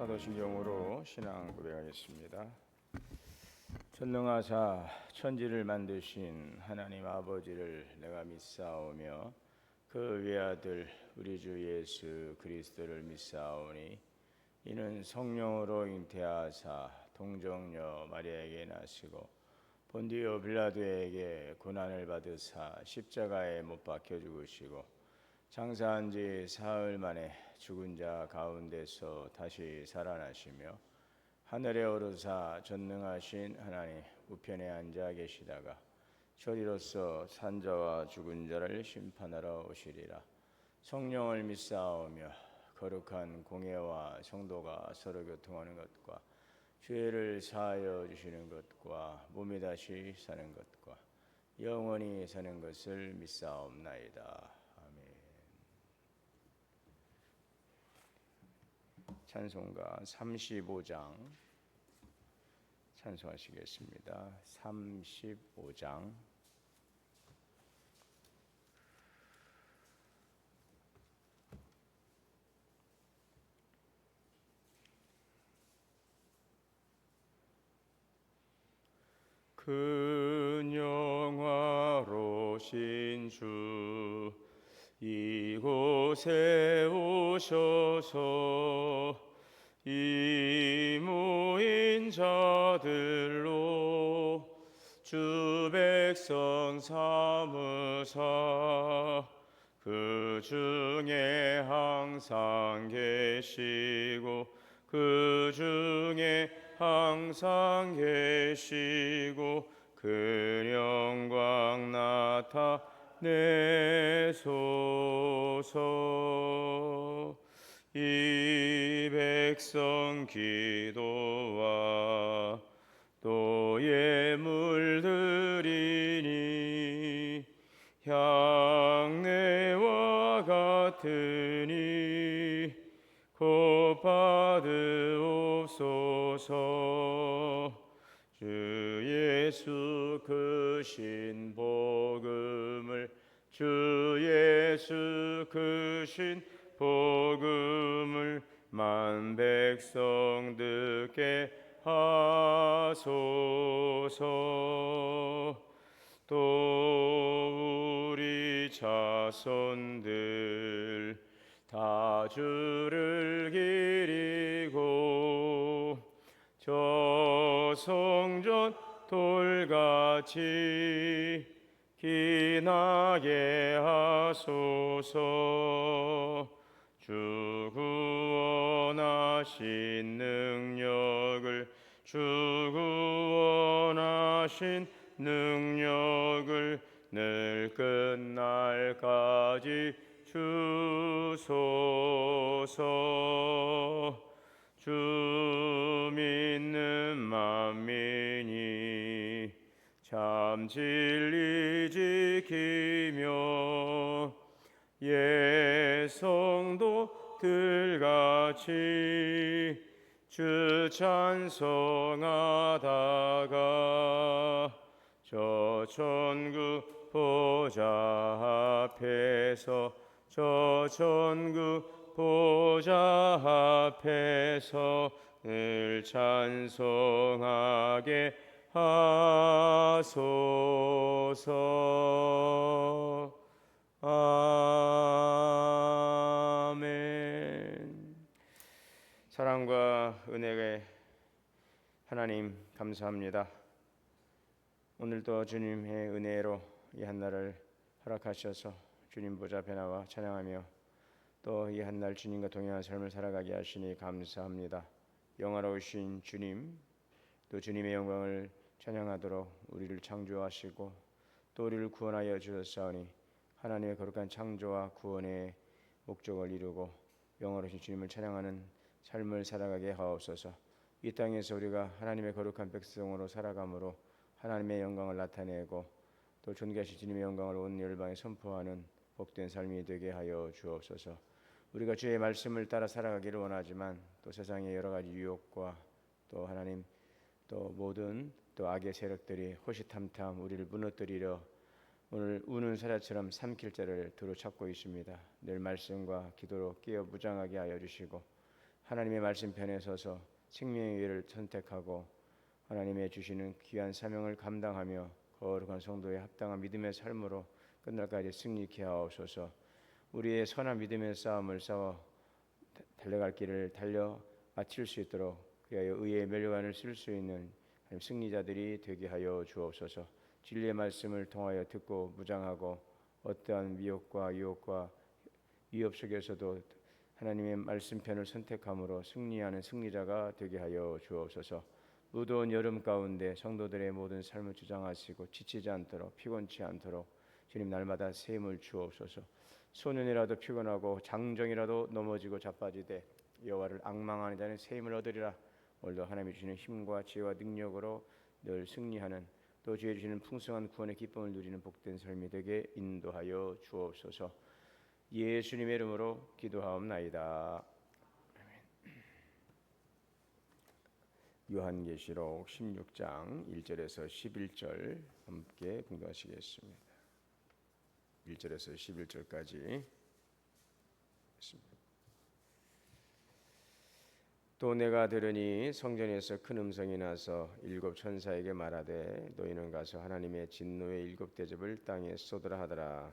사도신경으로 신앙 고백하겠습니다. 전능하사 천지를 만드신 하나님 아버지를 내가 믿사오며 그 외아들 우리 주 예수 그리스도를 믿사오니 이는 성령으로 잉태하사 동정녀 마리아에게 나시고 본디오 빌라도에게 고난을 받으사 십자가에 못 박혀 죽으시고 장사한 지 사흘 만에 죽은 자 가운데서 다시 살아나시며 하늘에 오르사 전능하신 하나님 우편에 앉아 계시다가 저리로서 산자와 죽은 자를 심판하러 오시리라. 성령을 믿사오며 거룩한 공예와 성도가 서로 교통하는 것과 죄를 사하여 주시는 것과 몸이 다시 사는 것과 영원히 사는 것을 믿사옵나이다. 찬송가 35장 찬송하시겠습니다. 35장 근영화로신 주 이곳에 오셔서 이 모인 자들로 주 백성 삼으사 그 중에 항상 계시고 그 중에 항상 계시고 그 영광 나타내소서. 이 백성 기도와 또 예물 드리니 향내와 같으니 곧 받으옵소서. 주 예수 크신 복음을 주 예수 크신 복음을 만 백성 듣게 하소서. 또 우리 자손들 다 주를 기리고 저 성전 돌같이 기나게 하소서. 주 구원하신 능력을 주 구원하신 능력을 늘 끝날까지 주소서. 주 믿는 만민이 참 진리 지키며 예성도들같이 주 찬송하다가 저 천국 보좌 앞에서 저 천국 보좌 앞에서 늘 찬송하게 하소서. 아멘. 사랑과 은혜의 하나님 감사합니다. 오늘도 주님의 은혜로 이 한날을 허락하셔서 주님 보좌 앞에 나와 찬양하며 또 이 한날 주님과 동행한 삶을 살아가게 하시니 감사합니다. 영화로우신 주님, 또 주님의 영광을 찬양하도록 우리를 창조하시고 또 우리를 구원하여 주셨사오니 하나님의 거룩한 창조와 구원의 목적을 이루고 영화로우신 주님을 찬양하는 삶을 살아가게 하옵소서. 이 땅에서 우리가 하나님의 거룩한 백성으로 살아감으로 하나님의 영광을 나타내고 또 존귀하신 주님의 영광을 온 열방에 선포하는 복된 삶이 되게 하여 주옵소서. 우리가 주의 말씀을 따라 살아가기를 원하지만 또 세상의 여러 가지 유혹과 또 하나님 또 모든 또 악의 세력들이 호시탐탐 우리를 무너뜨리려 오늘 우는 사자처럼 삼킬 자를 두루 찾고 있습니다. 늘 말씀과 기도로 깨어 무장하게 하여 주시고 하나님의 말씀편에 서서 생명의 길을 선택하고 하나님의 주시는 귀한 사명을 감당하며 거룩한 성도의 합당한 믿음의 삶으로 끝날까지 승리케 하옵소서. 우리의 선한 믿음의 싸움을 싸워 달려갈 길을 달려 마칠 수 있도록 그리하여 의의 멸관을 쓸 수 있는 승리자들이 되게 하여 주옵소서. 진리의 말씀을 통하여 듣고 무장하고 어떠한 미혹과 유혹과 위협 속에서도 하나님의 말씀편을 선택함으로 승리하는 승리자가 되게 하여 주옵소서. 무더운 여름 가운데 성도들의 모든 삶을 주장하시고 지치지 않도록 피곤치 않도록 주님 날마다 새 힘을 주옵소서. 소년이라도 피곤하고 장정이라도 넘어지고 자빠지되 여호와를 앙망하는 자는 새 힘을 얻으리라. 오늘도 하나님이 주시는 힘과 지혜와 능력으로 늘 승리하는 또 주의 주시는 풍성한 구원의 기쁨을 누리는 복된 삶이 되게 인도하여 주옵소서. 예수님의 이름으로 기도하옵나이다. 요한계시록 16장 1절에서 11절 함께 봉독하시겠습니다. 1절에서 11절까지 있습니다. 또 내가 들으니 성전에서 큰 음성이 나서 일곱 천사에게 말하되 너희는 가서 하나님의 진노의 일곱 대접을 땅에 쏟으라 하더라.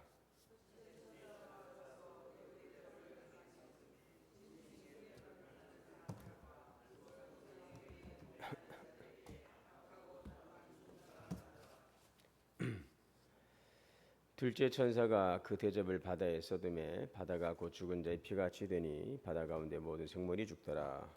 둘째 천사가 그 대접을 바다에 쏟음에 바다가 곧 죽은 자의 피같이 되니 바다 가운데 모든 생물이 죽더라.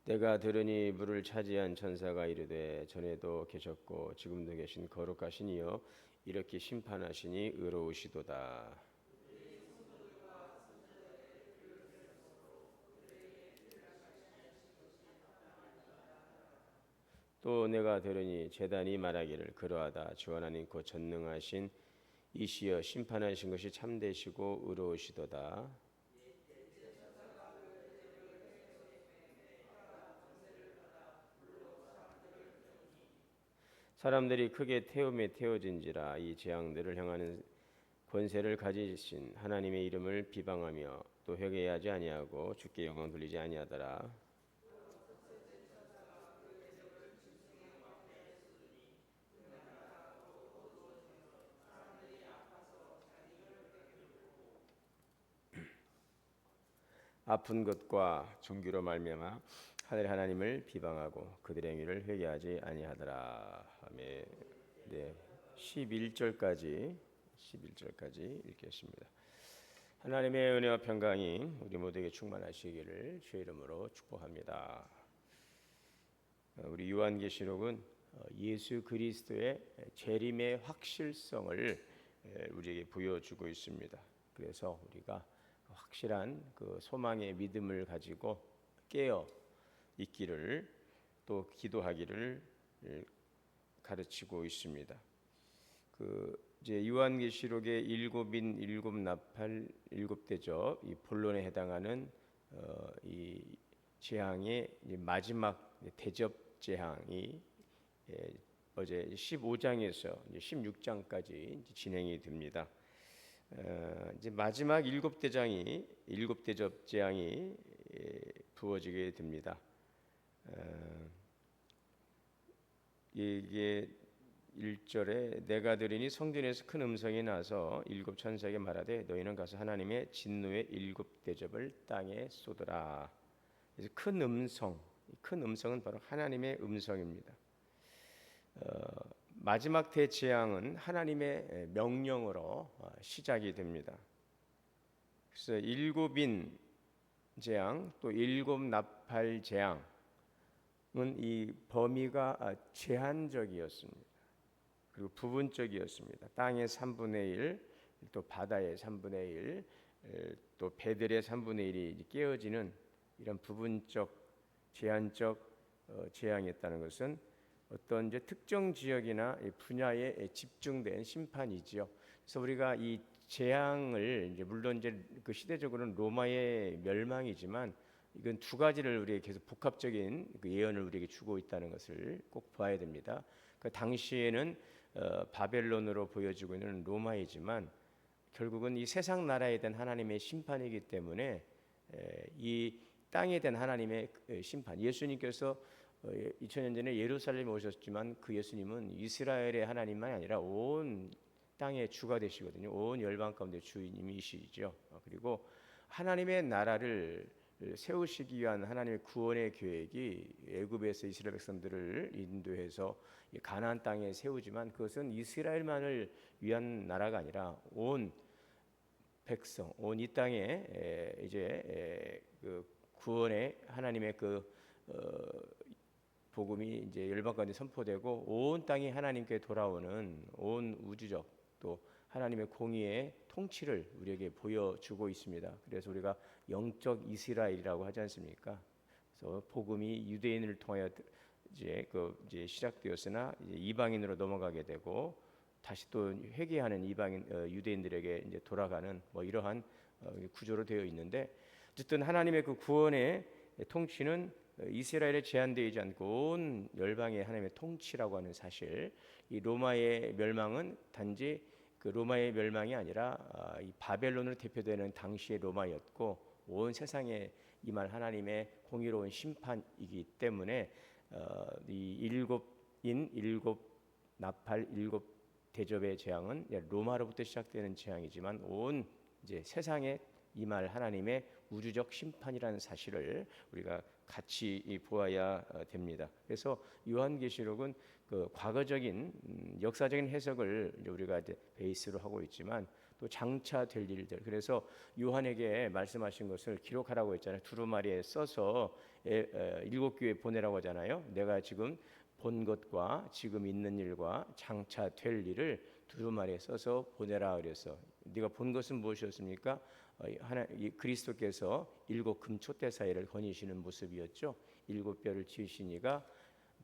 내가 들으니 물을 차지한 천사가 이르되 전에도 계셨고 지금도 계신 거룩하신 이여 이렇게 심판하시니 의로우시도다. 또 내가 들으니 제단이 말하기를 그러하다. 주 하나님 곧 전능하신 이시여 심판하신 것이 참되시고 의로우시도다. 사람들이 크게 태움에 태워진지라. 이 재앙들을 향하는 권세를 가지신 하나님의 이름을 비방하며 또 회개하지 아니하고 주께 영광 돌리지 아니하더라. 아픈 것과 종기로 말미암아 하늘 하나님을 비방하고 그들의 행위를 회개하지 아니하더라. 아멘. 네, 11절까지 읽겠습니다. 하나님의 은혜와 평강이 우리 모두에게 충만하시기를 주의 이름으로 축복합니다. 우리 요한계시록은 예수 그리스도의 재림의 확실성을 우리에게 보여주고 있습니다. 그래서 우리가 확실한 그 소망의 믿음을 가지고 깨어 있기를 또 기도하기를 가르치고 있습니다. 이제 요한계시록의 일곱인 일곱 나팔 일곱 대접 이 본론에 해당하는 이 재앙의 마지막 대접 재앙이 어제 15장에서 16장까지 진행이 됩니다. 이제 마지막 일곱 대접 재앙이 부어지게 됩니다. 이게 1절에 내가 들으니 성전에서 큰 음성이 나서 일곱 천사에게 말하되 너희는 가서 하나님의 진노의 일곱 대접을 땅에 쏟으라. 그래서 큰 음성은 바로 하나님의 음성입니다. 마지막 대재앙은 하나님의 명령으로 시작이 됩니다. 그래서 일곱인 재앙 또 일곱 나팔 재앙은 이 범위가 제한적이었습니다. 그리고 부분적이었습니다. 땅의 3분의 1, 또 바다의 3분의 1, 또 배들의 3분의 1이 깨어지는 이런 부분적 제한적 재앙이었다는 것은 어떤 이제 특정 지역이나 분야에 집중된 심판이지요. 그래서 우리가 이 재앙을 이제 물론 이제 그 시대적으로는 로마의 멸망이지만 이건 두 가지를 우리에게 계속 복합적인 그 예언을 우리에게 주고 있다는 것을 꼭 봐야 됩니다. 그 당시에는 바벨론으로 보여지고 있는 로마이지만 결국은 이 세상 나라에 대한 하나님의 심판이기 때문에 이 땅에 대한 하나님의 심판. 예수님께서 2000년 전에 예루살렘에 오셨지만 그 예수님은 이스라엘의 하나님만이 아니라 온 땅의 주가 되시거든요. 온 열방 가운데 주인이시죠. 그리고 하나님의 나라를 세우시기 위한 하나님의 구원의 계획이 애굽에서 이스라엘 백성들을 인도해서 가나안 땅에 세우지만 그것은 이스라엘만을 위한 나라가 아니라 온 백성, 온 이 땅에 이제 그 구원의 하나님의 그 복음이 이제 열방 가운데 선포되고 온 땅이 하나님께 돌아오는 온 우주적 또 하나님의 공의의 통치를 우리에게 보여주고 있습니다. 그래서 우리가 영적 이스라엘이라고 하지 않습니까? 그래서 복음이 유대인을 통하여 이제 시작되었으나 이제 이방인으로 넘어가게 되고 다시 또 회개하는 이방인 유대인들에게 이제 돌아가는 뭐 이러한 구조로 되어 있는데 어쨌든 하나님의 그 구원의 통치는 이스라엘에 제한되지 않고 온 열방의 하나님의 통치라고 하는 사실. 이 로마의 멸망은 단지 그 로마의 멸망이 아니라 이 바벨론으로 대표되는 당시의 로마였고 온 세상에 임할 하나님의 공의로운 심판이기 때문에 이 일곱 나팔 일곱 대접의 재앙은 로마로부터 시작되는 재앙이지만 온 이제 세상에 임할 하나님의 우주적 심판이라는 사실을 우리가 같이 보아야 됩니다. 그래서 요한계시록은 그 과거적인 역사적인 해석을 우리가 이제 베이스로 하고 있지만 또 장차 될 일들. 그래서 요한에게 말씀하신 것을 기록하라고 했잖아요. 두루마리에 써서 7교회 보내라고 하잖아요. 내가 지금 본 것과 지금 있는 일과 장차 될 일을 두루마리에 써서 보내라 그래서 네가 본 것은 무엇이었습니까? 그리스도께서 7 금촛대 사이를 거니시는 모습이었죠. 7뼈를 지으시니가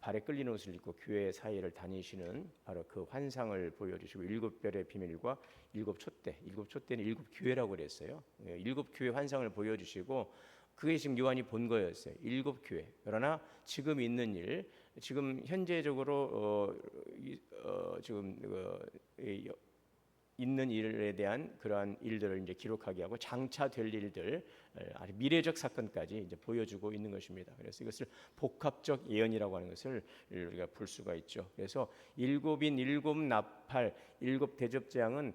발에 끌리는 옷을 입고 교회 사이를 다니시는 바로 그 환상을 보여주시고 7별의 비밀과 7촛대, 7촛대는 7교회라고 그랬어요. 7교회 환상을 보여주시고 그게 지금 요한이 본 거였어요. 7교회. 그러나 지금 있는 일, 지금 현재적으로 지금 있는 일에 대한 그러한 일들을 이제 기록하게 하고 장차 될 일들, 아주 미래적 사건까지 이제 보여주고 있는 것입니다. 그래서 이것을 복합적 예언이라고 하는 것을 우리가 볼 수가 있죠. 그래서 일곱인 일곱 나팔 일곱 대접재앙은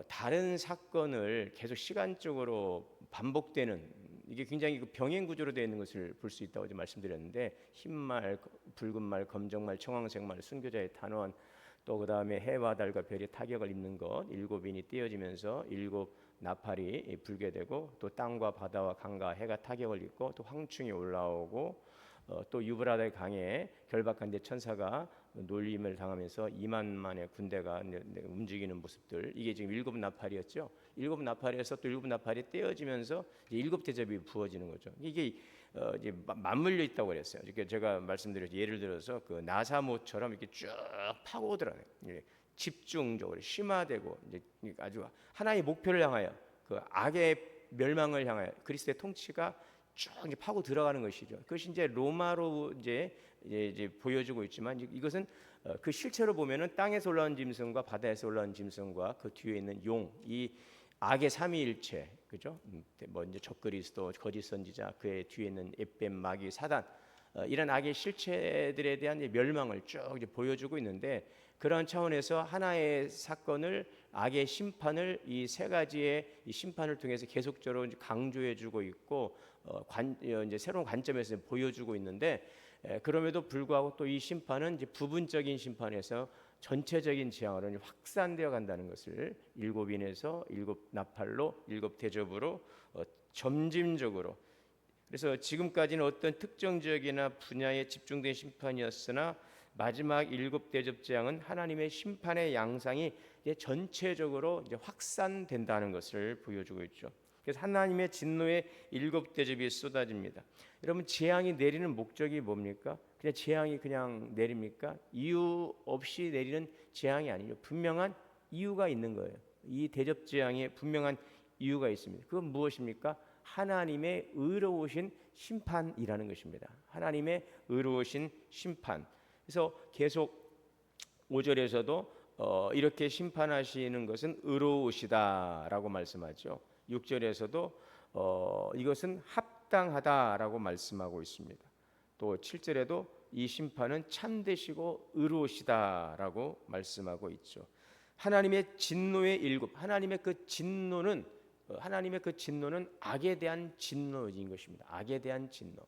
다른 사건을 계속 시간적으로 반복되는 이게 굉장히 그 병행 구조로 되어 있는 것을 볼 수 있다고 말씀드렸는데 흰말, 붉은말, 검정말, 청황색말, 순교자의 단원 또 그 다음에 해와 달과 별이 타격을 입는 것, 7인이 떼어지면서 7 나팔이 불게 되고 또 땅과 바다와 강과 해가 타격을 입고 또 황충이 올라오고 또 유브라데 강에 결박한 데 천사가 놀림을 당하면서 2만만의 군대가 움직이는 모습들 이게 지금 7 나팔이었죠. 7 나팔에서 또 7 나팔이 떼어지면서 7 대접이 부어지는 거죠. 이게 이제 맞물려 있다고 그랬어요. 이렇게 제가 말씀드렸죠. 예를 들어서 그 나사못처럼 이렇게 쭉 파고들어요. 집중적으로 심화되고 이제 아주 하나의 목표를 향하여 그 악의 멸망을 향하여 그리스도의 통치가 쭉 이제 파고 들어가는 것이죠. 그것이 이제 로마로 이제 보여주고 있지만 이것은 그 실체로 보면은 땅에서 올라온 짐승과 바다에서 올라온 짐승과 그 뒤에 있는 용, 이 악의 삼위일체, 그죠? 뭐 이제 적그리스도, 거짓 선지자, 그의 뒤에 있는 에뱀, 마귀, 사단, 이런 악의 실체들에 대한 멸망을 쭉 이제 보여주고 있는데 그런 차원에서 하나의 사건을 악의 심판을 이 세 가지의 이 심판을 통해서 계속적으로 이제 강조해주고 있고 이제 새로운 관점에서 보여주고 있는데 그럼에도 불구하고 또 이 심판은 이제 부분적인 심판에서 전체적인 재앙으로 확산되어 간다는 것을 7인에서 7 나팔로 7 대접으로 점진적으로 그래서 지금까지는 어떤 특정 지역이나 분야에 집중된 심판이었으나 마지막 7 대접 재앙은 하나님의 심판의 양상이 이제 전체적으로 이제 확산된다는 것을 보여주고 있죠. 그래서 하나님의 진노의 7 대접이 쏟아집니다. 여러분 재앙이 내리는 목적이 뭡니까? 그냥 재앙이 그냥 내립니까? 이유 없이 내리는 재앙이 아니죠. 분명한 이유가 있는 거예요. 이 대접 재앙에 분명한 이유가 있습니다. 그건 무엇입니까? 하나님의 의로우신 심판이라는 것입니다. 하나님의 의로우신 심판. 그래서 계속 5절에서도 이렇게 심판하시는 것은 의로우시다라고 말씀하죠. 6절에서도 이것은 합당하다라고 말씀하고 있습니다. 또 7절에도 이 심판은 참되시고 의로우시다라고 말씀하고 있죠. 하나님의 진노의 일곱, 하나님의 그 진노는 악에 대한 진노인 것입니다. 악에 대한 진노.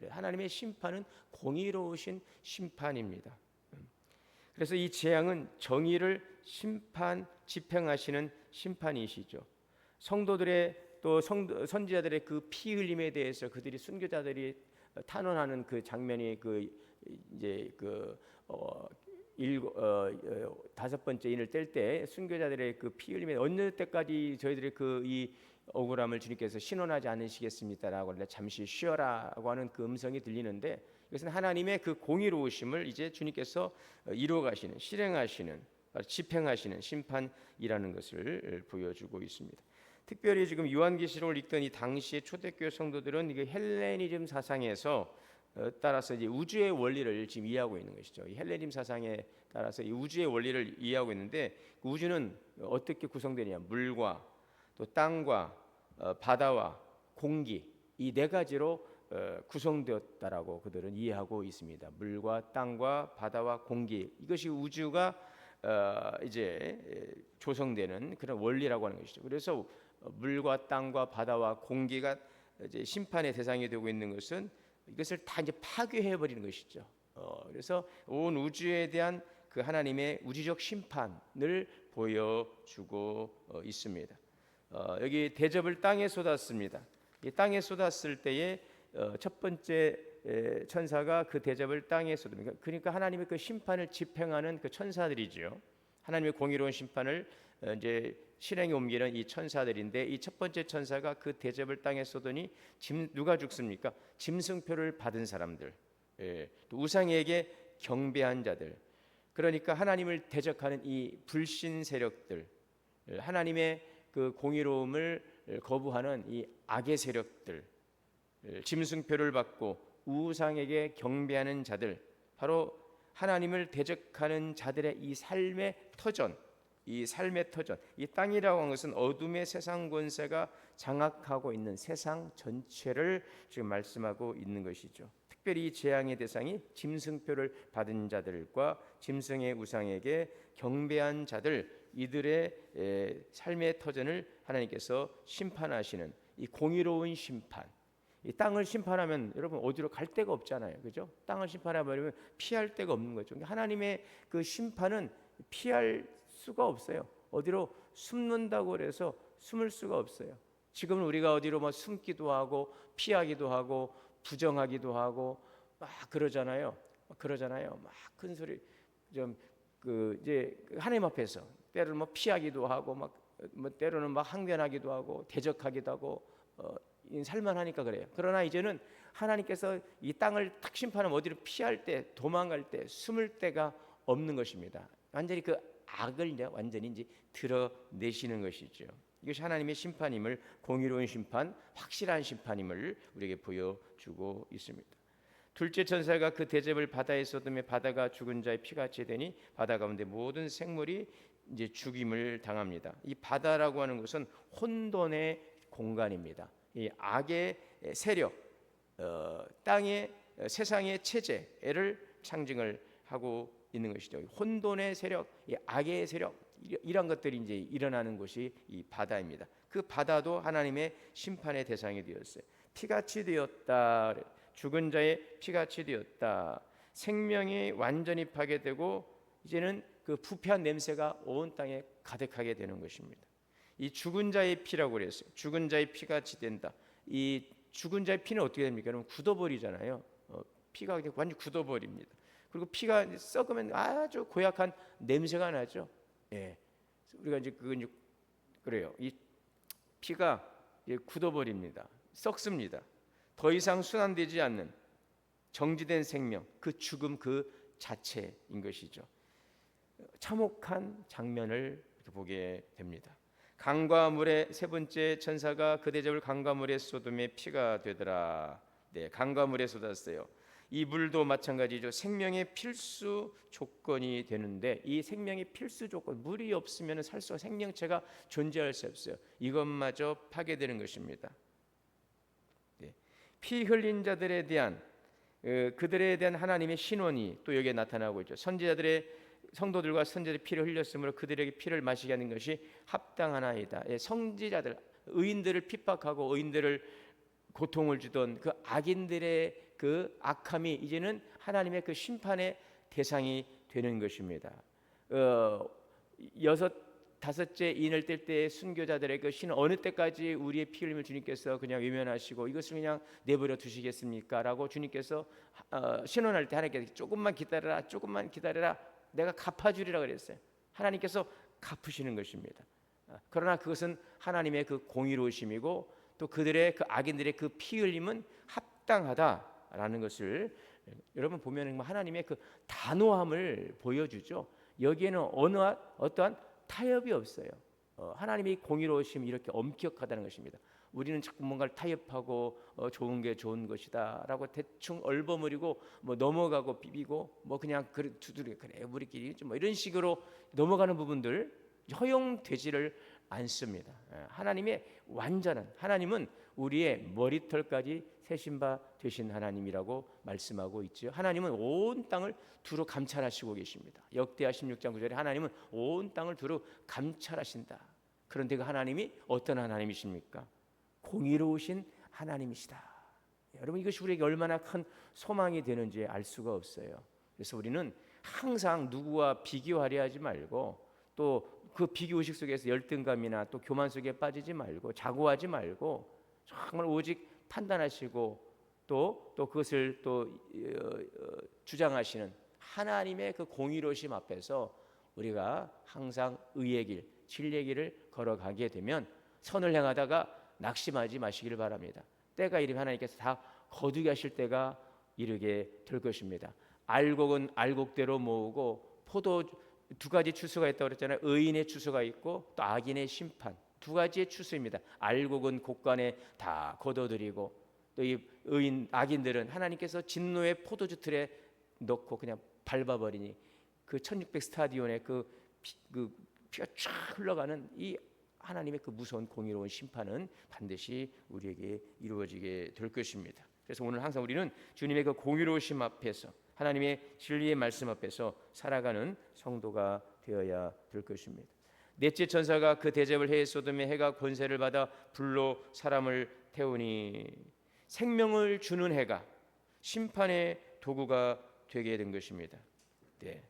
하나님의 심판은 공의로우신 심판입니다. 그래서 이 재앙은 정의를 집행하시는 심판이시죠. 성도들의 또 선지자들의 그 피 흘림에 대해서 그들이 순교자들이 탄원하는 그 장면이 다섯 번째 인을 뗄 때 순교자들의 그 피 흘림에 어느 때까지 저희들의 이 억울함을 주님께서 신원하지 않으시겠습니다라고 잠시 쉬어라고 하는 그 음성이 들리는데, 이것은 하나님의 그 공의로우심을 이제 주님께서 이루어가시는, 실행하시는, 집행하시는 심판이라는 것을 보여주고 있습니다. 특별히 지금 요한계시록을 읽던 이 당시의 초대교회 성도들은 이게 헬레니즘 사상에서 따라서 이제 우주의 원리를 지금 이해하고 있는 것이죠. 이 헬레니즘 사상에 따라서 이 우주의 원리를 이해하고 있는데, 우주는 어떻게 구성되냐? 물과 또 땅과 바다와 공기, 이 네 가지로 구성되었다라고 그들은 이해하고 있습니다. 물과 땅과 바다와 공기, 이것이 우주가 이제 조성되는 그런 원리라고 하는 것이죠. 그래서 물과 땅과 바다와 공기가 이제 심판의 대상이 되고 있는 것은 이것을 다 이제 파괴해 버리는 것이죠. 그래서 온 우주에 대한 그 하나님의 우주적 심판을 보여주고 있습니다. 여기 대접을 땅에 쏟았습니다. 이 땅에 쏟았을 때에 첫 번째 천사가 그 대접을 땅에 쏟습니다. 그러니까 하나님의 그 심판을 집행하는 그 천사들이지요. 하나님의 공의로운 심판을 이제 실행에 옮기는 이 천사들인데, 이 첫 번째 천사가 그 대접을 땅에 쏟으니 누가 죽습니까? 짐승표를 받은 사람들, 또 우상에게 경배한 자들, 그러니까 하나님을 대적하는 이 불신 세력들, 하나님의 그 공의로움을 거부하는 이 악의 세력들, 짐승표를 받고 우상에게 경배하는 자들, 바로 하나님을 대적하는 자들의 이 삶의 터전, 이 땅이라고 하는 것은 어둠의 세상 권세가 장악하고 있는 세상 전체를 지금 말씀하고 있는 것이죠. 특별히 이 재앙의 대상이 짐승표를 받은 자들과 짐승의 우상에게 경배한 자들, 이들의 삶의 터전을 하나님께서 심판하시는 이 공의로운 심판. 이 땅을 심판하면 여러분 어디로 갈 데가 없잖아요, 그죠? 땅을 심판해버리면 피할 데가 없는 거죠. 하나님의 그 심판은 피할 수가 없어요. 어디로 숨는다고 해서 숨을 수가 없어요. 지금은 우리가 어디로 뭐 숨기도 하고 피하기도 하고 부정하기도 하고 막 그러잖아요. 막 큰 소리 이제 하나님 앞에서 때로는 뭐 피하기도 하고 뭐 때로는 막 항변하기도 하고 대적하기도 하고 살만하니까 그래요. 그러나 이제는 하나님께서 이 땅을 탁 심판하면 어디로 피할 때, 도망갈 때, 숨을 데가 없는 것입니다. 완전히 그 악을 이제 완전히 이제 드러내시는 것이죠. 이것이 하나님의 심판임을, 공의로운 심판, 확실한 심판임을 우리에게 보여주고 있습니다. 둘째 천사가 그 대접을 바다에 쏟으며 바다가 죽은 자의 피같이 되니 바다 가운데 모든 생물이 이제 죽임을 당합니다. 이 바다라고 하는 것은 혼돈의 공간입니다. 이 악의 세력, 땅의 세상의 체제를 상징을 하고 있는 것이죠. 혼돈의 세력, 이 악의 세력, 이런 것들이 이제 일어나는 곳이 이 바다입니다. 그 바다도 하나님의 심판의 대상이 되었어요. 피같이 되었다. 죽은 자의 피같이 되었다. 생명이 완전히 파괴되고 이제는 그 부패한 냄새가 온 땅에 가득하게 되는 것입니다. 이 죽은 자의 피라고 그랬어요. 죽은 자의 피같이 된다. 이 죽은 자의 피는 어떻게 됩니까? 그러면 굳어버리잖아요. 피가 완전히 굳어버립니다. 그리고 피가 썩으면 아주 고약한 냄새가 나죠. 예, 우리가 이제 그래요. 이 피가 굳어버립니다. 썩습니다. 더 이상 순환되지 않는 정지된 생명, 그 죽음 그 자체인 것이죠. 참혹한 장면을 보게 됩니다. 강과 물의 세 번째 천사가 그 대접을 강과 물에 쏟음에 피가 되더라. 네, 강과 물에 쏟았어요. 이 물도 마찬가지죠. 생명의 필수 조건이 되는데 이 생명의 필수 조건, 물이 없으면 살 수, 생명체가 존재할 수 없어요. 이것마저 파괴되는 것입니다. 피 흘린 자들에 대한 그들에 대한 하나님의 신원이 또 여기에 나타나고 있죠. 선지자들의 성도들과 선지자들의 피를 흘렸으므로 그들에게 피를 마시게 하는 것이 합당하나이다. 성지자들, 의인들을 핍박하고 의인들을 고통을 주던 그 악인들의 그 악함이 이제는 하나님의 그 심판의 대상이 되는 것입니다. 다섯째 인을 뗄 때 순교자들의 그 신은 어느 때까지 우리의 피 흘림을 주님께서 그냥 외면하시고 이것을 그냥 내버려 두시겠습니까? 라고 주님께서 신원할 때 하나님께서 조금만 기다려라, 내가 갚아주리라 그랬어요. 하나님께서 갚으시는 것입니다. 그러나 그것은 하나님의 그 공의로우심이고 또 그들의 그 악인들의 그 피 흘림은 합당하다라는 것을 여러분 보면 하나님의 그 단호함을 보여주죠. 여기에는 어떠한 타협이 없어요. 하나님의 공의로우심이 이렇게 엄격하다는 것입니다. 우리는 자꾸 뭔가를 타협하고 좋은 게 좋은 것이다라고 대충 얼버무리고 뭐 넘어가고 비비고 뭐 그냥 두드려 그래 우리끼리 좀 뭐 이런 식으로 넘어가는 부분들 허용되지를 않습니다. 하나님의 완전한 하나님은 우리의 머리털까지 세신 바 되신 하나님이라고 말씀하고 있죠. 하나님은 온 땅을 두루 감찰하시고 계십니다. 역대하 16장 9절에 하나님은 온 땅을 두루 감찰하신다. 그런데 그 하나님이 어떤 하나님이십니까? 공의로우신 하나님이시다. 여러분 이것이 우리에게 얼마나 큰 소망이 되는지 알 수가 없어요. 그래서 우리는 항상 누구와 비교하려 하지 말고 또 그 비교의식 속에서 열등감이나 또 교만 속에 빠지지 말고 자고하지 말고 정말 오직 판단하시고 또 그것을 또 주장하시는 하나님의 그 공의로우심 앞에서 우리가 항상 의의 길, 진리의 길을 걸어가게 되면 선을 행하다가 낙심하지 마시기를 바랍니다. 때가 이르면 하나님께서 다 거두게 하실 때가 이르게 될 것입니다. 알곡은 알곡대로 모으고 포도 두 가지 추수가 있다고 그랬잖아요. 의인의 추수가 있고 또 악인의 심판. 두 가지의 추수입니다. 알곡은 곡간에 다 거둬들이고 또 이 악인들은 하나님께서 진노의 포도주 틀에 넣고 그냥 밟아버리니 그 1600 스타디온에 그 피가 쫙 흘러가는 이 하나님의 그 무서운 공의로운 심판은 반드시 우리에게 이루어지게 될 것입니다. 그래서 오늘 항상 우리는 주님의 그 공의로우심 앞에서 하나님의 진리의 말씀 앞에서 살아가는 성도가 되어야 될 것입니다. 넷째 천사가 그 대접을 해 소돔의 해가 권세를 받아 불로 사람을 태우니 생명을 주는 해가 심판의 도구가 되게 된 것입니다. 네.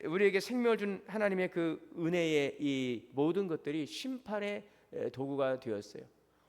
우리에게 생명을 준 하나님의 그 은혜의 이 모든 것들이 심판의 도구가 되었어요.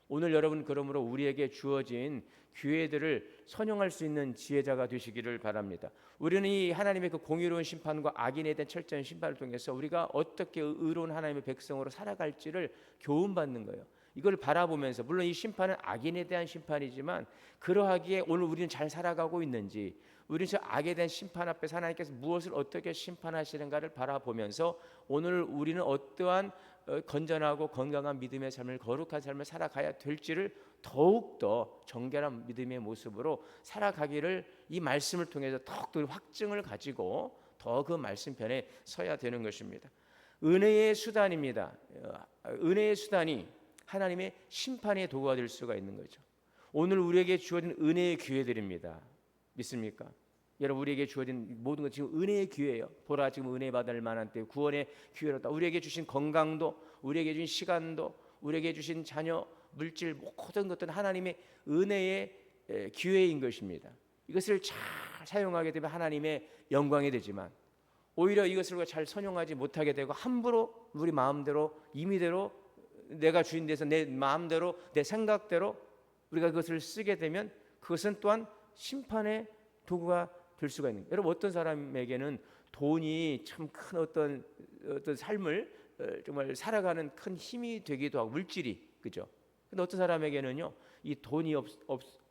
오늘 여러분 그러므로 우리에게 주어진 기회들을 선용할 수 있는 지혜자가 되시기를 바랍니다. 우리는 이 하나님의 그 공의로운 심판과 악인에 대한 철저한 심판을 통해서 우리가 어떻게 의로운 하나님의 백성으로 살아갈지를 교훈받는 거예요. 이걸 바라보면서 물론 이 심판은 악인에 대한 심판이지만 그러하기에 오늘 우리는 잘 살아가고 있는지 우리는 저 악에 대한 심판 앞에서 하나님께서 무엇을 어떻게 심판하시는가를 바라보면서 오늘 우리는 어떠한 건전하고 건강한 믿음의 삶을 거룩한 삶을 살아가야 될지를 더욱더 정결한 믿음의 모습으로 살아가기를 이 말씀을 통해서 더욱더 확증을 가지고 더 그 말씀편에 서야 되는 것입니다. 은혜의 수단입니다. 은혜의 수단이 하나님의 심판의 도구가 될 수가 있는 거죠. 오늘 우리에게 주어진 은혜의 기회들입니다. 믿습니까? 여러분 우리에게 주어진 모든 것 지금 은혜의 기회예요. 보라 지금 은혜 받을 만한 때 구원의 기회로다. 우리에게 주신 건강도 우리에게 주신 시간도 우리에게 주신 자녀 물질 모든 것들은 하나님의 은혜의 기회인 것입니다. 이것을 잘 사용하게 되면 하나님의 영광이 되지만 오히려 이것을 우리가 잘 선용하지 못하게 되고 함부로 우리 마음대로 임의대로 내가 주인 돼서 내 마음대로 내 생각대로 우리가 그것을 쓰게 되면 그것은 또한 심판의 도구가 될 수가 있는 거예요. 여러분 어떤 사람에게는 돈이 참 큰 어떤 삶을 정말 살아가는 큰 힘이 되기도 하고 물질이 그죠. 근데 어떤 사람에게는요 이 돈이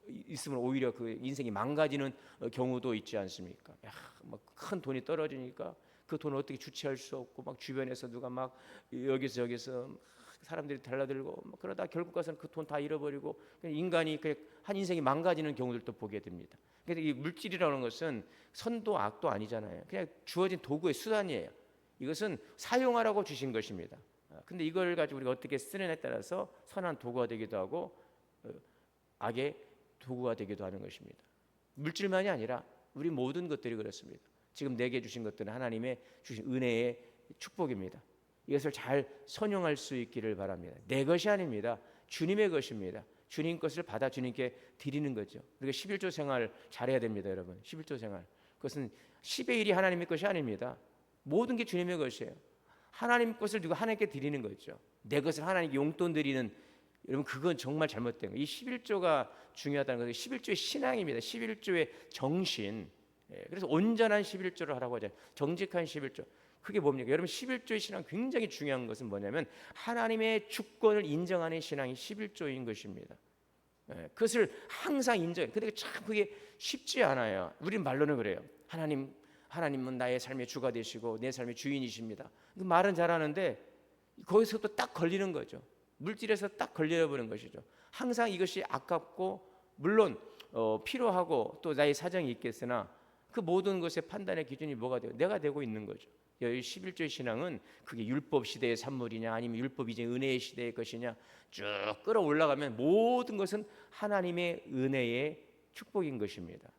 있으면 오히려 그 인생이 망가지는 경우도 있지 않습니까? 막 큰 돈이 떨어지니까 그 돈을 어떻게 주체할 수 없고 막 주변에서 누가 막 여기서 사람들이 달라들고 그러다 결국 가서는 그 돈 다 잃어버리고 인간이 한 인생이 망가지는 경우들도 보게 됩니다. 그래서 이 물질이라는 것은 선도 악도 아니잖아요. 그냥 주어진 도구의 수단이에요. 이것은 사용하라고 주신 것입니다. 근데 이걸 가지고 우리가 어떻게 쓰느냐에 따라서 선한 도구가 되기도 하고 악의 도구가 되기도 하는 것입니다. 물질만이 아니라 우리 모든 것들이 그렇습니다. 지금 내게 주신 것들은 하나님의 주신 은혜의 축복입니다. 이것을 잘 선용할 수 있기를 바랍니다. 내 것이 아닙니다. 주님의 것입니다. 주님 것을 받아 주님께 드리는 거죠. 우리가 11조 생활 잘해야 됩니다, 여러분. 11조 생활. 그것은 10의 1이 하나님의 것이 아닙니다. 모든 게 주님의 것이에요. 하나님 것을 누가 하나님께 드리는 거죠. 내 것을 하나님께 용돈 드리는, 여러분 그건 정말 잘못된 거예요. 이 11조가 중요하다는 것은 11조의 신앙입니다. 11조의 정신. 그래서 온전한 11조를 하라고 하잖아요. 정직한 11조. 그게 뭡니까? 여러분 11조의 신앙 굉장히 중요한 것은 뭐냐면 하나님의 주권을 인정하는 신앙이 11조인 것입니다. 그것을 항상 인정해. 근데 참 그게 쉽지 않아요. 우리는 말로는 그래요. 하나님은 나의 삶의 주가 되시고 내 삶의 주인이십니다. 말은 잘하는데 거기서 또 딱 걸리는 거죠. 물질에서 딱 걸려버리는 것이죠. 항상 이것이 아깝고 물론 필요하고 또 나의 사정이 있겠으나 그 모든 것의 판단의 기준이 뭐가 돼요? 내가 되고 있는 거죠. 이 11조의 신앙은 그게 율법 시대의 산물이냐 아니면 율법 이제 은혜의 시대의 것이냐 쭉 끌어올라가면 모든 것은 하나님의 은혜의 축복인 것입니다.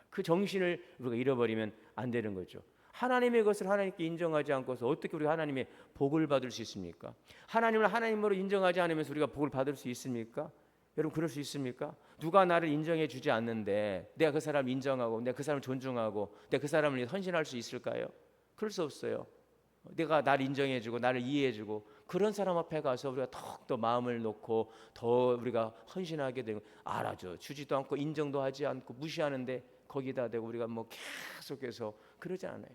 그 정신을 우리가 잃어버리면 안 되는 거죠. 하나님의 것을 하나님께 인정하지 않고서 어떻게 우리가 하나님의 복을 받을 수 있습니까? 하나님을 하나님으로 인정하지 않으면서 우리가 복을 받을 수 있습니까? 여러분 그럴 수 있습니까? 누가 나를 인정해 주지 않는데 내가 그 사람을 인정하고 내가 그 사람을 존중하고 내가 그 사람을 위해 헌신할 수 있을까요? 그럴 수 없어요. 내가 나를 인정해주고 나를 이해해주고 그런 사람 앞에 가서 우리가 더욱더 마음을 놓고 더 우리가 헌신하게 되고 알아줘 주지도 않고 인정도 하지 않고 무시하는데 거기다 대고 우리가 뭐 계속해서 그러지 않아요.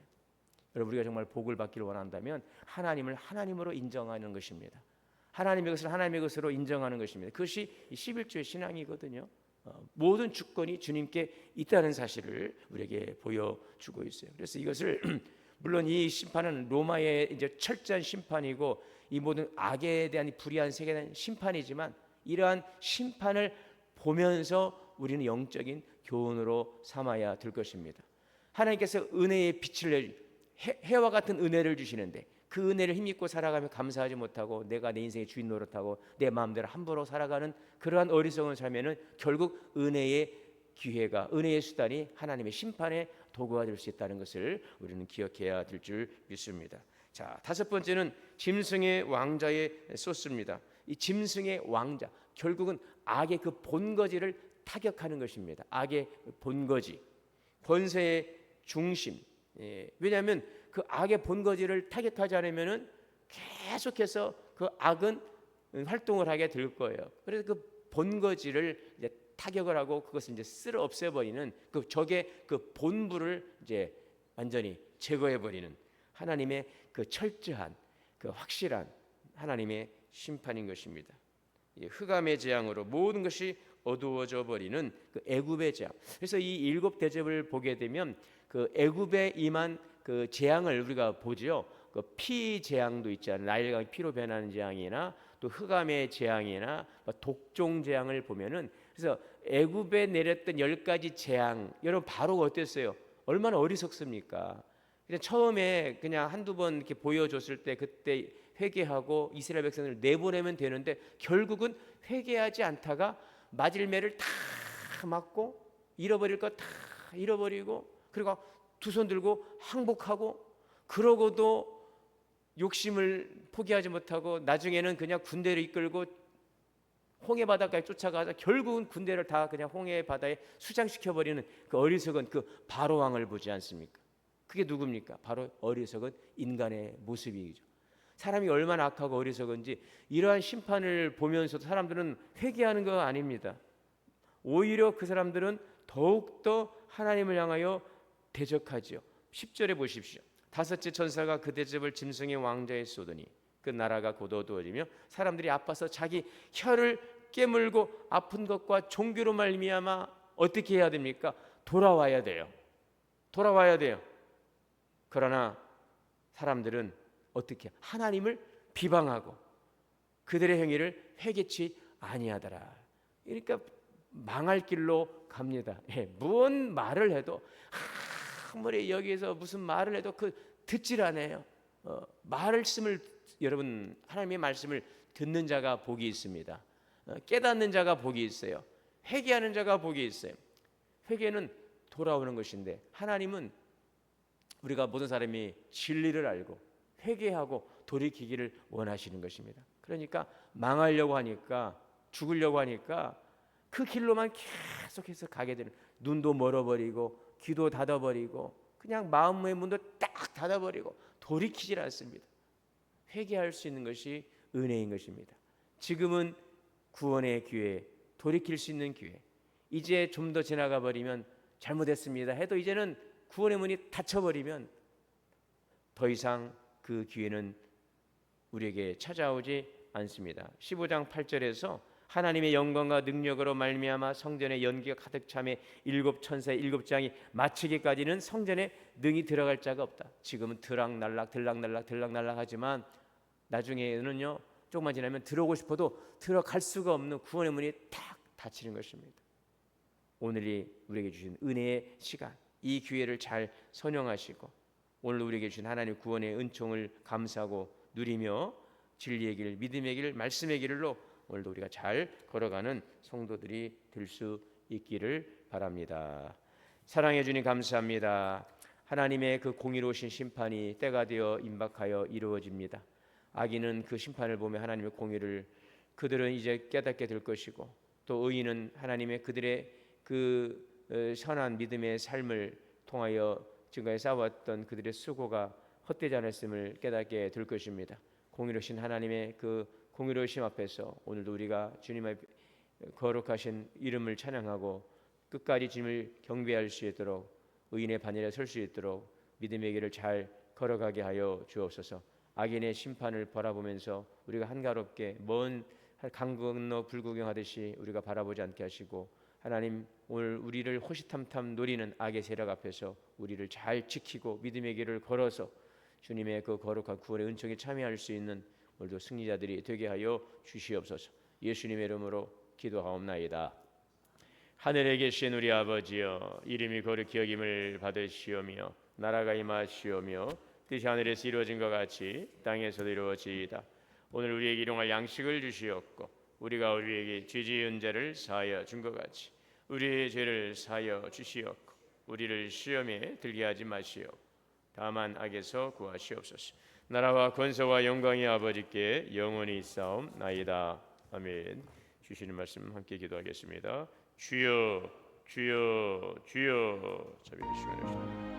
여러분 우리가 정말 복을 받기를 원한다면 하나님을 하나님으로 인정하는 것입니다. 하나님의 것을 하나님의 것으로 인정하는 것입니다. 그것이 11조의 신앙이거든요. 모든 주권이 주님께 있다는 사실을 우리에게 보여주고 있어요. 그래서 이것을 물론 이 심판은 로마의 이제 철저한 심판이고 이 모든 악에 대한 불의한 세계에 대한 심판이지만 이러한 심판을 보면서 우리는 영적인 교훈으로 삼아야 될 것입니다. 하나님께서 은혜의 빛을 해와 같은 은혜를 주시는데 그 은혜를 힘입고 살아가며 감사하지 못하고 내가 내 인생의 주인 노릇하고 내 마음대로 함부로 살아가는 그러한 어리석은 삶에는 결국 은혜의 기회가 은혜의 수단이 하나님의 심판의 도구가 될 수 있다는 것을 우리는 기억해야 될 줄 믿습니다. 자, 다섯 번째는 짐승의 왕자의 소스입니다. 이 짐승의 왕자 결국은 악의 그 본거지를 타격하는 것입니다. 악의 본거지, 권세의 중심. 왜냐하면 그 악의 본거지를 타격하지 않으면은 계속해서 그 악은 활동을 하게 될 거예요. 그래서 그 본거지를 이제 타격을 하고 그것을 이제 쓸어 없애버리는 그 적의 그 본부를 이제 완전히 제거해버리는 하나님의 그 철저한 그 확실한 하나님의 심판인 것입니다. 흑암의 재앙으로 모든 것이 어두워져 버리는 그 애굽의 재앙. 그래서 이 일곱 대접을 보게 되면 그 애굽에 임한 그 재앙을 우리가 보죠. 그 피 재앙도 있잖아요. 나일강이 피로 변하는 재앙이나 또 흑암의 재앙이나 독종 재앙을 보면은 그래서 애굽에 내렸던 10가지 재앙 여러분 바로 어땠어요? 얼마나 어리석습니까? 그냥 처음에 그냥 한두 번 이렇게 보여줬을 때 그때 회개하고 이스라엘 백성을 내보내면 되는데 결국은 회개하지 않다가 맞을 매를 다 맞고 잃어버릴 거 다 잃어버리고 그리고 두 손 들고 항복하고 그러고도 욕심을 포기하지 못하고 나중에는 그냥 군대를 이끌고 홍해 바다까지 쫓아가서 결국은 군대를 다 그냥 홍해 바다에 수장시켜버리는 그 어리석은 그 바로 왕을 보지 않습니까? 그게 누굽니까? 바로 어리석은 인간의 모습이죠. 사람이 얼마나 악하고 어리석은지 이러한 심판을 보면서도 사람들은 회개하는 거 아닙니다. 오히려 그 사람들은 더욱더 하나님을 향하여 대적하지요. 10절에 보십시오. 다섯째 천사가 그 대접을 짐승의 왕자에 쏘더니 그 나라가 곧 어두워지며 사람들이 아파서 자기 혀를 깨물고 아픈 것과 종교로 말미암아 어떻게 해야 됩니까? 돌아와야 돼요. 돌아와야 돼요. 그러나 사람들은 어떻게 하나님을 비방하고 그들의 행위를 회개치 아니하더라. 그러니까 망할 길로 갑니다. 무슨 말을 해도 아무리 여기에서 무슨 말을 해도 듣질 않아요. 말씀을 여러분 하나님의 말씀을 듣는 자가 복이 있습니다. 깨닫는 자가 복이 있어요. 회개하는 자가 복이 있어요. 회개는 돌아오는 것인데 하나님은 우리가 모든 사람이 진리를 알고 회개하고 돌이키기를 원하시는 것입니다. 그러니까 망하려고 하니까 죽으려고 하니까 그 길로만 계속해서 가게 되는, 눈도 멀어버리고 귀도 닫아버리고 그냥 마음의 문도 딱 닫아버리고 돌이키질 않습니다. 회개할 수 있는 것이 은혜인 것입니다. 지금은 구원의 기회, 돌이킬 수 있는 기회. 이제 좀 더 지나가 버리면 잘못했습니다 해도 이제는 구원의 문이 닫혀버리면 더 이상 그 기회는 우리에게 찾아오지 않습니다. 15장 8절에서 하나님의 영광과 능력으로 말미암아 성전에 연기가 가득 차매 일곱 천사의 일곱 장이 마치기까지는 성전에 능히 들어갈 자가 없다. 지금은 들락날락 하지만 나중에는요, 조금만 지나면 들어오고 싶어도 들어갈 수가 없는 구원의 문이 탁 닫히는 것입니다. 오늘이 우리에게 주신 은혜의 시간, 이 기회를 잘 선용하시고 오늘 우리에게 주신 하나님 구원의 은총을 감사하고 누리며 진리의 길, 믿음의 길, 말씀의 길로 오늘도 우리가 잘 걸어가는 성도들이 될 수 있기를 바랍니다. 사랑해 주님 감사합니다. 하나님의 그 공의로우신 심판이 때가 되어 임박하여 이루어집니다. 악인은 그 심판을 보며 하나님의 공의를 그들은 이제 깨닫게 될 것이고 또 의인은 하나님의 그들의 그 선한 믿음의 삶을 통하여 지금까지 쌓아왔던 그들의 수고가 헛되지 않았음을 깨닫게 될 것입니다. 공의로우신 하나님의 그 공의로우심 앞에서 오늘도 우리가 주님의 거룩하신 이름을 찬양하고 끝까지 주님을 경배할 수 있도록 의인의 반열에 설 수 있도록 믿음의 길을 잘 걸어가게 하여 주옵소서. 악인의 심판을 바라보면서 우리가 한가롭게 먼 강 건너 불구경하듯이 우리가 바라보지 않게 하시고 하나님 오늘 우리를 호시탐탐 노리는 악의 세력 앞에서 우리를 잘 지키고 믿음의 길을 걸어서 주님의 그 거룩한 구원의 은총에 참여할 수 있는 오늘도 승리자들이 되게 하여 주시옵소서. 예수님의 이름으로 기도하옵나이다. 하늘에 계신 우리 아버지여, 이름이 거룩히 여김을 받으시오며 나라가 임하시오며 뜻이 하늘에서 이루어진 것 같이 땅에서도 이루어지이다. 오늘 우리에게 일용할 양식을 주시옵고 우리가 우리에게 죄 지은 자를 사하여 준 것 같이 우리의 죄를 사하여 주시옵고 우리를 시험에 들게 하지 마시오. 다만 악에서 구하시옵소서. 나라와 권세와 영광이 아버지께 영원히 있사옵나이다. 아멘. 주시는 말씀 함께 기도하겠습니다. 주여 주여 주여. 자비의 시간을 주옵소서.